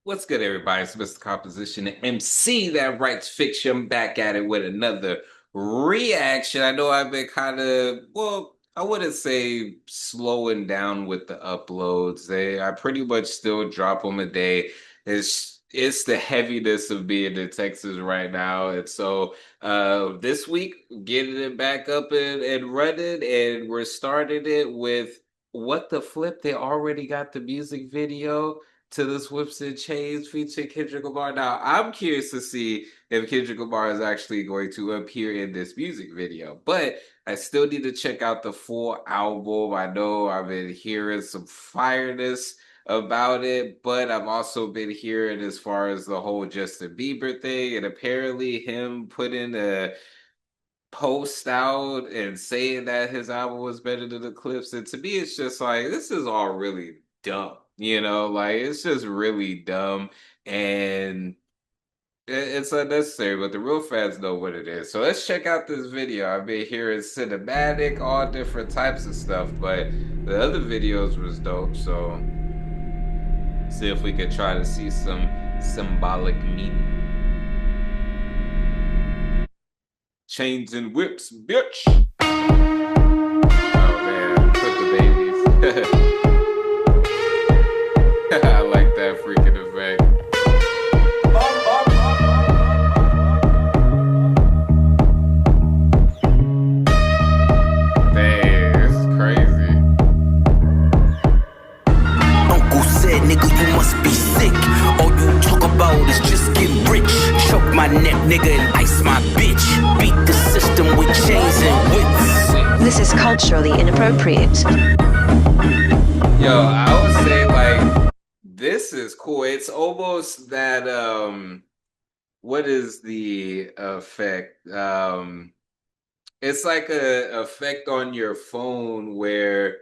What's good, everybody? It's Mr. Composition, the MC that writes fiction, back at it with another reaction. I know I've been kind of, well, I wouldn't say slowing down with the uploads. I pretty much still drop them a day. It's the heaviness of being in Texas right now. And so this week, getting it back up and running, and we're starting it with What the Flip? They already got the music video to this Whips and Chains featuring Kendrick Lamar. Now, I'm curious to see if Kendrick Lamar is actually going to appear in this music video, but I still need to check out the full album. I know I've been hearing some fireness about it, but I've also been hearing as far as the whole Justin Bieber thing, and apparently him putting a post out and saying that his album was better than the Clipse. And to me, it's just like, this is all really dumb. Like it's just really dumb and it's unnecessary, but the real fans know what it is. So let's check out this video. I've been hearing cinematic, all different types of stuff, but the other videos was dope. So see if we could try to see some symbolic meaning. Chains and whips, bitch. Oh man, put the babies. I like that freaking effect. Dang, it's crazy. Uncle said, nigga, you must be sick. All you talk about is just get rich. Choke my neck, nigga, and ice my bitch. Beat the system with chains and whips. This is culturally inappropriate. Yo, I would say like this is cool. It's almost that what is the effect? It's like a effect on your phone where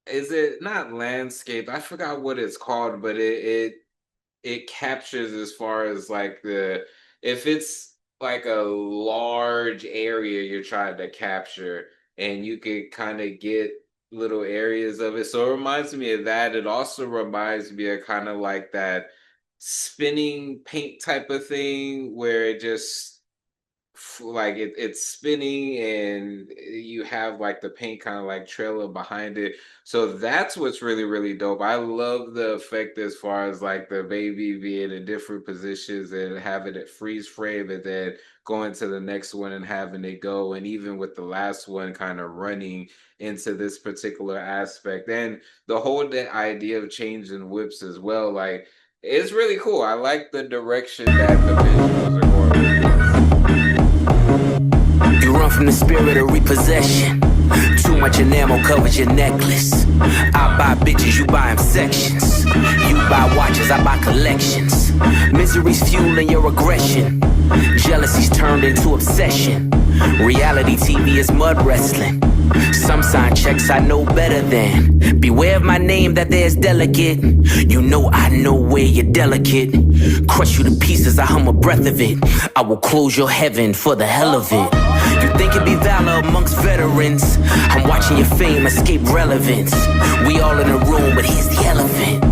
is it not landscape? I forgot what it's called, but it captures as far as like if it's like a large area you're trying to capture and you can kind of get little areas of it. So it reminds me of that. It also reminds me of kind of like that spinning paint type of thing where it just like it's spinning and you have like the paint kind of like trailing behind it. So that's what's really, really dope. I love the effect as far as like the baby being in different positions and having it freeze frame and then going to the next one and having it go. And even with the last one kind of running into this particular aspect. And the whole idea of changing whips as well, like it's really cool. I like the direction that the visuals are going with. You run from the spirit of repossession. Too much enamel covers your necklace. I buy bitches, you buy them sections. You buy watches, I buy collections. Misery's fueling your aggression. Jealousy's turned into obsession. Reality TV is mud wrestling. Some sign checks I know better than. Beware of my name that there's delicate. You know I know where you're delicate. Crush you to pieces, I hum a breath of it. I will close your heaven for the hell of it. You think it'd be valor amongst veterans? I'm watching your fame escape relevance. We all in a room, but here's the elephant.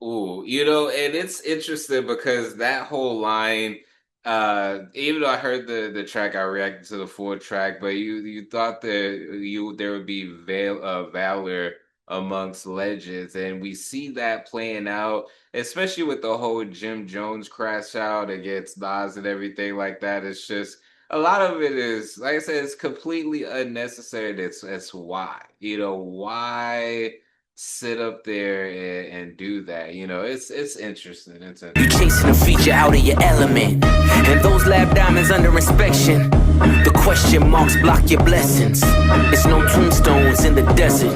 Ooh, and it's interesting because that whole line, even though I heard the track, I reacted to the full track, but you thought that there would be valor amongst legends, and we see that playing out, especially with the whole Jim Jones crash out against Nas and everything like that. It's just a lot of it is, like I said, it's completely unnecessary. That's why, why sit up there and do that. It's interesting. You chasing a feature out of your element, and those lab diamonds under inspection. The question marks block your blessings. It's no tombstones in the desert.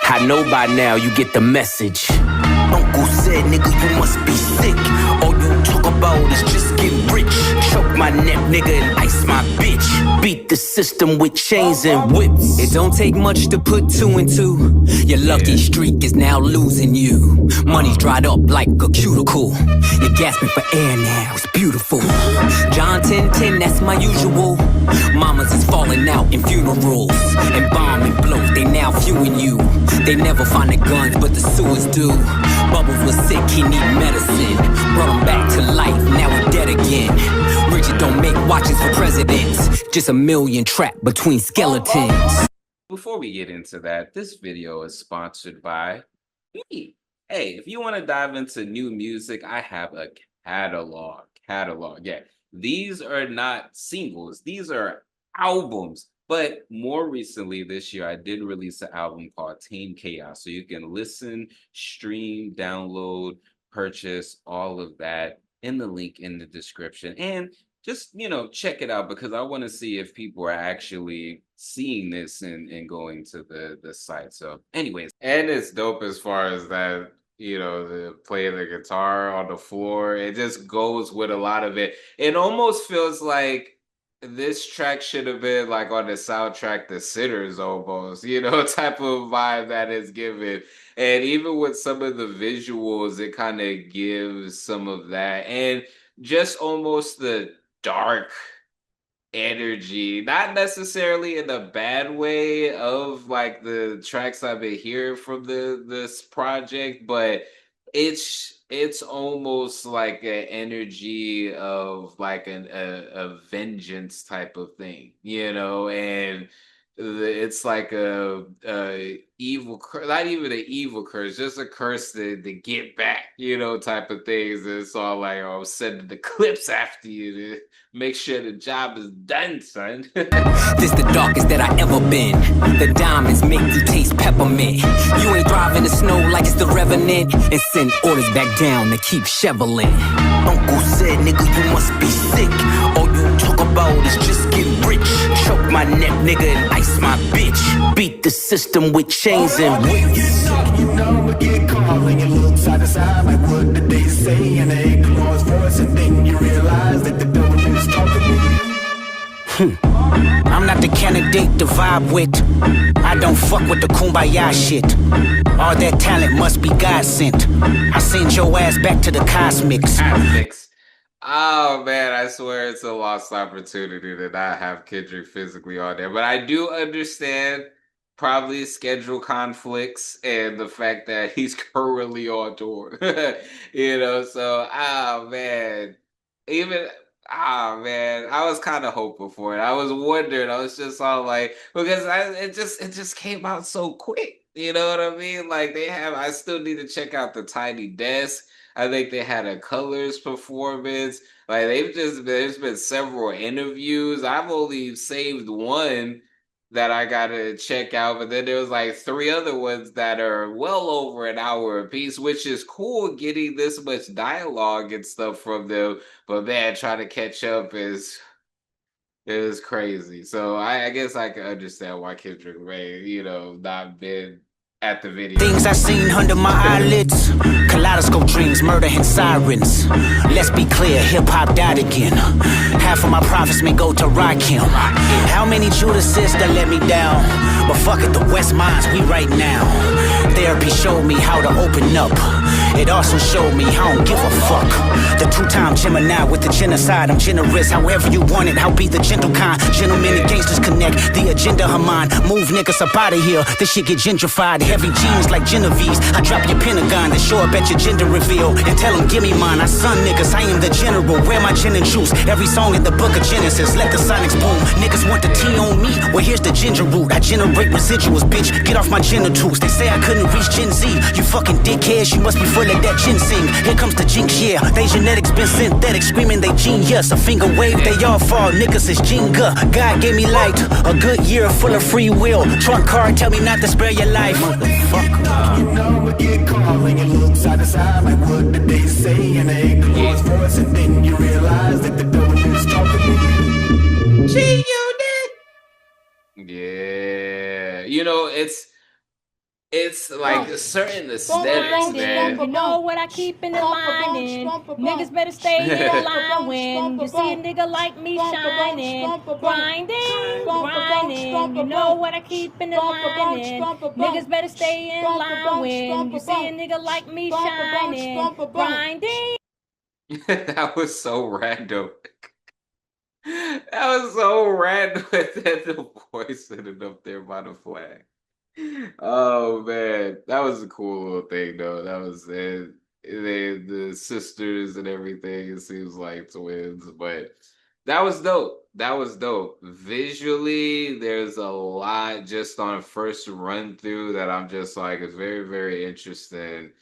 I know by now you get the message. Uncle said, nigga, you must be sick. All you talk about is just get rich. Choke my neck, nigga, and ice my bitch. Beat the system with chains and whips. It don't take much to put 2 and 2. Your lucky streak is now losing you. Money's dried up like a cuticle. You're gasping for air now, it's beautiful. John 10:10, that's my usual. Mamas is falling out in funerals. And bombing blows, they now viewing you. They never find the guns, but the sewers do. Bubbles was sick, he need medicine. Brought him back to life, now we're dead again. Richard don't make watches for presidents. Just a million trapped between skeletons. Before we get into that, this video is sponsored by me. Hey, if you want to dive into new music, I have a catalog. Yeah, these are not singles. These are albums. But more recently this year, I did release an album called Tame Chaos. So you can listen, stream, download, purchase, all of that in the link in the description. And just, check it out, because I want to see if people are actually seeing this and going to the site. So anyways, and it's dope as far as that, the playing the guitar on the floor. It just goes with a lot of it. It almost feels like this track should have been like on the soundtrack The Sinners almost, type of vibe that it's given. And even with some of the visuals, it kind of gives some of that. And just almost the dark energy, not necessarily in a bad way of like the tracks I've been hearing from this project, but it's almost like an energy of like a vengeance type of thing, and it's like a evil curse, not even an evil curse, just a curse to get back, type of things. And it's all like, I'm sending the clips after you to make sure the job is done, son. This the darkest that I ever been. The diamonds make you taste peppermint. You ain't driving the snow like it's the Revenant. And send orders back down to keep shoveling. Uncle said, nigga, you must be sick. All you talk about is just get rich. Choke my neck, nigga, and ice my bitch. Beat the system with chains and whips. Get caught when you look side to side, like what did they say? And they ignore his voice, and then you realize that the devil is talking to you. I'm not the candidate to vibe with. I don't fuck with the kumbaya shit. All that talent must be God sent. I send your ass back to the cosmics. Oh man, I swear it's a lost opportunity to not have Kendrick physically on there. But I do understand probably schedule conflicts and the fact that he's currently on tour. So I was kind of hopeful for it. I was wondering, I was just all like, because it just came out so quick. You know what I mean? Like I still need to check out the Tiny Desk. I think they had a Colors performance. Like there's been several interviews. I've only saved one that I gotta check out, but then there was like 3 other ones that are well over an hour apiece, which is cool getting this much dialogue and stuff from them. But man, trying to catch up is crazy. So I guess I can understand why Kendrick may, not been at the video. Things I seen under my eyelids. Kaleidoscope dreams, murder and sirens. Let's be clear, hip-hop died again. Half of my profits may go to Rakim. How many Judases that let me down? But fuck it, the West Minds, we right now. Therapy showed me how to open up. It also showed me I don't give a fuck. The 2-time Gemini with the genocide. I'm generous, however you want it. I'll be the gentle kind. Gentlemen and gangsters connect. The agenda of mine. Move niggas up out of here. This shit get gentrified. Heavy jeans like Genevieve's. I drop your Pentagon, then show up at your gender reveal. And tell them, give me mine. I son niggas, I am the general. Wear my gin and juice. Every song in the book of Genesis. Let the sonics boom. Niggas want the tea on me. Well, here's the ginger root. I generate residuals, bitch. Get off my genitals. They say I couldn't reach Gen Z. You fucking dickheads. You must be full of that ginseng. Here comes the jinx, yeah. They genetics been synthetic. Screaming they genius. A finger wave, they all fall. Niggas is Jenga. God gave me light. A good year full of free will. Trump card tell me not to spare your life. Motherfucker. Get caught when you look side to side, like what did they say? And they ignore his voice, and then you realize that the devil is talking to you. Gee, you did. Yeah. It's like certain aesthetics, Grinding, you man. know what I keep in the lining. Niggas better stay in line when you see a nigga like me shining. Grinding, grinding, you know what I keep in the lining. Niggas better stay in line when you see a nigga like me shining. Grinding. That was so random. That was so random that the voice sitting up there by the flag. Oh man, that was a cool little thing though. That was it. The sisters and everything. It seems like twins, but that was dope. That was dope. Visually, there's a lot just on a first run through that I'm just like it's very, very interesting.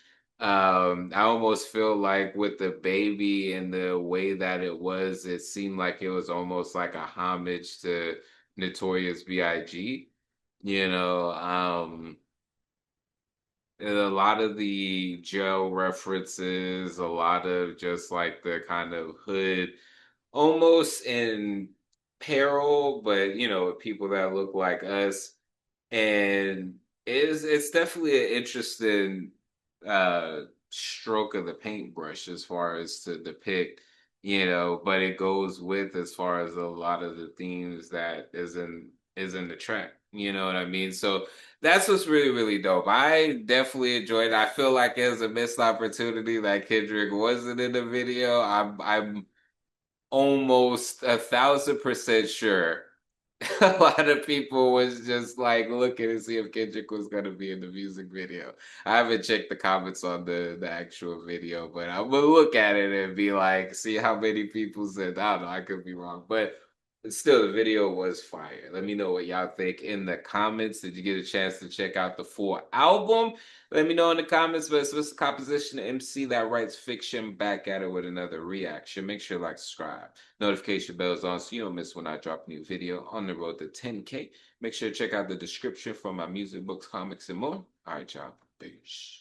I almost feel like with the baby and the way that it seemed like it was almost like a homage to Notorious B.I.G. You know, and a lot of the jail references, a lot of just like the kind of hood, almost in peril, but you know, people that look like us. And it's definitely an interesting uh stroke of the paintbrush as far as to depict, you know, but it goes with as far as a lot of the themes that is in the track. You know what I mean? So that's what's really, really dope. I definitely enjoyed it. I feel like it was a missed opportunity that Kendrick wasn't in the video. I'm almost 1,000% sure a lot of people was just like looking to see if Kendrick was gonna be in the music video. I haven't checked the comments on the actual video, but I'm gonna look at it and be like, see how many people said. I don't know, I could be wrong, but still, the video was fire. Let me know what y'all think in the comments. Did you get a chance to check out the full album? Let me know in the comments. But it's the composition MC that writes fiction. Back at it with another reaction. Make sure to like, subscribe, notification bells on so you don't miss when I drop a new video on the road to 10K. Make sure to check out the description for my music, books, comics, and more. All right, y'all. Peace.